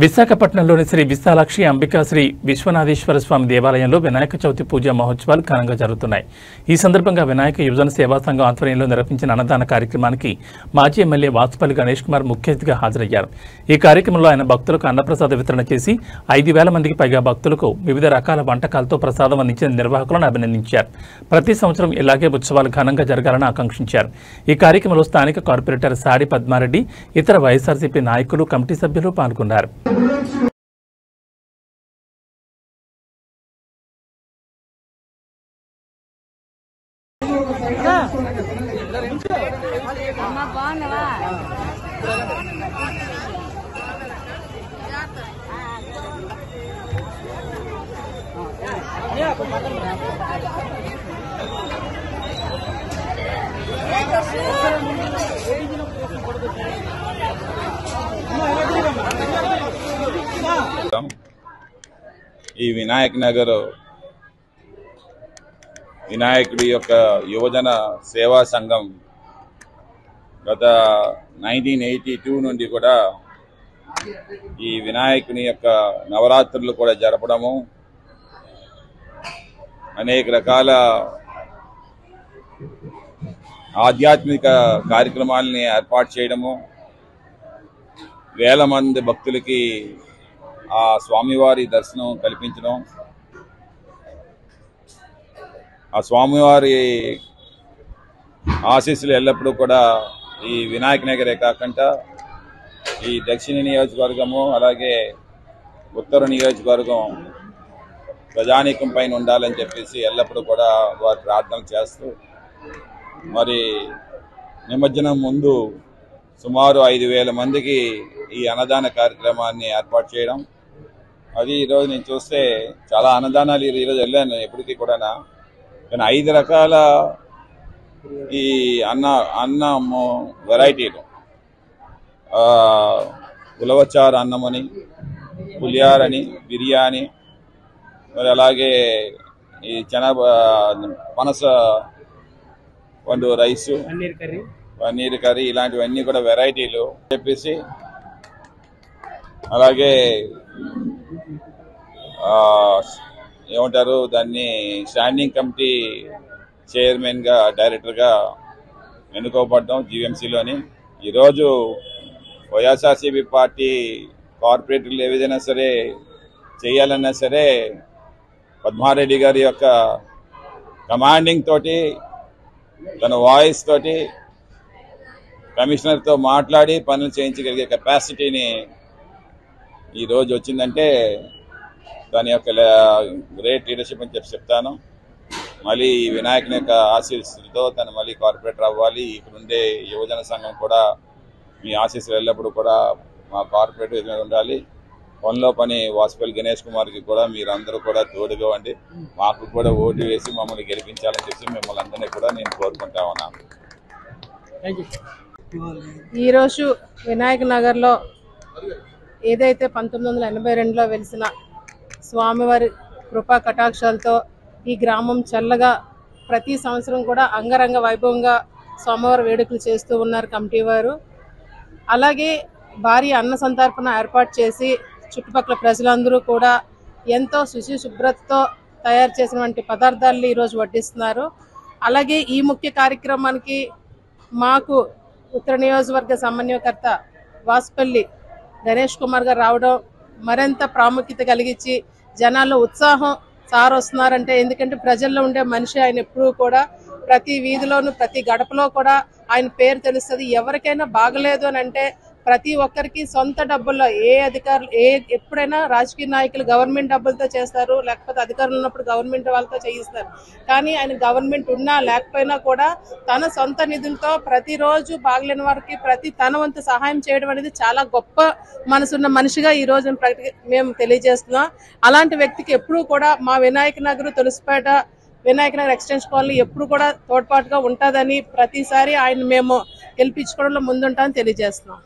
విశాఖపట్నంలోని శ్రీ విశాలాక్షి అంబికా శ్రీ విశ్వనాథేశ్వర స్వామి దేవాలయంలో వినాయక చవితి పూజా మహోత్సవాలు ఘనంగా జరుగుతున్నాయి. ఈ సందర్భంగా వినాయక యువజన సేవా సంఘం ఆధ్వర్యంలో నిర్వహించిన అన్నదాన కార్యక్రమానికి మాజీ ఎమ్మెల్యే వాసుపల్లి గణేష్ కుమార్ ముఖ్య అతిథిగా హాజరయ్యారు. ఈ కార్యక్రమంలో ఆయన భక్తులకు అన్నప్రసాద వితరణ చేసి 5,000 మందికి పైగా భక్తులకు వివిధ రకాల వంటకాలతో ప్రసాదం అందించిన నిర్వాహకులను అభినందించారు. ప్రతి సంవత్సరం ఇలాగే ఉత్సవాలు ఘనంగా జరగాలని ఆకాంక్షించారు. ఈ కార్యక్రమంలో స్థానిక కార్పొరేటర్ సాడి పద్మారెడ్డి, ఇతర వైఎస్ఆర్సీపీ నాయకులు, కమిటీ సభ్యులు పాల్గొన్నారు. ఈ వినాయక్ నగర్ వినాయకుడి యొక్క యువజన సేవా సంఘం గత 1982 నుండి కూడా ఈ వినాయకుని యొక్క నవరాత్రులు కూడా జరపడము, అనేక రకాల ఆధ్యాత్మిక కార్యక్రమాలని ఏర్పాటు చేయడము, వేల మంది భక్తులకి ఆ స్వామివారి దర్శనం కల్పించడం, ఆ స్వామివారి ఆశీస్సులు ఎల్లప్పుడూ కూడా ఈ వినాయక నగరే కాకుండా ఈ దక్షిణ నియోజకవర్గము అలాగే ఉత్తర నియోజకవర్గం ప్రజానీకం పైన ఉండాలని చెప్పేసి ఎల్లప్పుడూ కూడా వారు ప్రార్థన చేస్తూ, మరి నిమజ్జనం ముందు సుమారు 5,000 మందికి ఈ అన్నదాన కార్యక్రమాన్ని ఏర్పాటు చేయడం, అది ఈరోజు నేను చూస్తే చాలా అన్నదానాలు ఈరోజు వెళ్ళాను ఎప్పటికీ కూడా, కానీ 5 రకాల ఈ అన్నము వెరైటీలు, ఉలవచారు అన్నమని, పులియారని, బిర్యానీ, మరి అలాగే ఈ పనస పండు రైసు, పన్నీర్ కర్రీ, ఇలాంటివన్నీ కూడా వెరైటీలు చెప్పేసి, అలాగే ఏమంటారు దాన్ని స్టాండింగ్ కమిటీ చైర్మన్గా డైరెక్టర్గా ఎన్నుకోబడ్డాం జీవీఎంసీలోని. ఈరోజు వైఎస్ఆర్సీపీ పార్టీ కార్పొరేటర్లు ఏ విధంగా సరే చేయాలన్నా సరే పద్మారెడ్డి గారి యొక్క కమాండింగ్ తోటి, తన వాయిస్ తోటి కమిషనర్తో మాట్లాడి పనులు చేయించగలిగే కెపాసిటీని ఈరోజు వచ్చిందంటే దాని యొక్క గ్రేట్ లీడర్షిప్ అని చెప్తాను. మళ్ళీ ఈ వినాయకుని యొక్క ఆశీస్సులతో తను మళ్ళీ కార్పొరేటర్ అవ్వాలి. ఇక్కడుండే యువజన సంఘం కూడా మీ ఆశీస్సులు ఎల్లప్పుడూ కూడా మా కార్పొరేటర్ మీద ఉండాలి. పనిలో పని వాసుపల్లి గణేష్ కుమార్కి కూడా మీరందరూ కూడా తోడుగా ఉండి మాకు కూడా ఓటు వేసి మమ్మల్ని గెలిపించాలని చెప్పి మిమ్మల్ని అందరినీ కూడా నేను కోరుకుంటా ఉన్నాను. ఈరోజు వినాయక నగర్లో ఏదైతే 1982లో వెలిసిన స్వామివారి కృపా కటాక్షాలతో ఈ గ్రామం చల్లగా ప్రతి సంవత్సరం కూడా అంగరంగ వైభవంగా స్వామివారి వేడుకలు చేస్తూ ఉన్నారు కమిటీ వారు. అలాగే భారీ అన్న సంతర్పణ ఏర్పాటు చేసి చుట్టుపక్కల ప్రజలందరూ కూడా ఎంతో శుభ్రతతో తయారు చేసినటువంటి పదార్థాలను ఈరోజు వడ్డిస్తున్నారు. అలాగే ఈ ముఖ్య కార్యక్రమానికి మాకు ఉత్తర నియోజకవర్గ సమన్వయకర్త వాసుపల్లి గణేష్ కుమార్ గారు రావడం మరింత ప్రాముఖ్యత కలిగించి జనాల్లో ఉత్సాహం సార్ వస్తున్నారంటే, ఎందుకంటే ప్రజల్లో ఉండే మనిషి ఆయన ఎప్పుడూ కూడా ప్రతి వీధిలోనూ ప్రతి గడపలో కూడా ఆయన పేరు తెలుస్తుంది. ఎవరికైనా బాగలేదు అని అంటే ప్రతి ఒక్కరికి సొంత డబ్బుల్లో అధికారులు ఎప్పుడైనా రాజకీయ నాయకులు గవర్నమెంట్ డబ్బులతో చేస్తారు, లేకపోతే అధికారులు ఉన్నప్పుడు గవర్నమెంట్ వాళ్ళతో చేయిస్తారు. కానీ ఆయన గవర్నమెంట్ ఉన్నా లేకపోయినా కూడా తన సొంత నిధులతో ప్రతిరోజు బాగలేని వారికి తన వంతు సహాయం చేయడం అనేది చాలా గొప్ప మనసున్న మనిషిగా ఈ రోజు మేము తెలియజేస్తున్నాం. అలాంటి వ్యక్తికి ఎప్పుడూ కూడా మా వినాయక నగర్ తులసిపేట వినాయక నగర్ ఎక్స్టెన్షన్ కాలనీ ఎప్పుడు కూడా తోడ్పాటుగా ఉంటుందని ప్రతిసారి ఆయన మేము గెలిపించుకోవడంలో ముందుంటామని తెలియజేస్తున్నాం.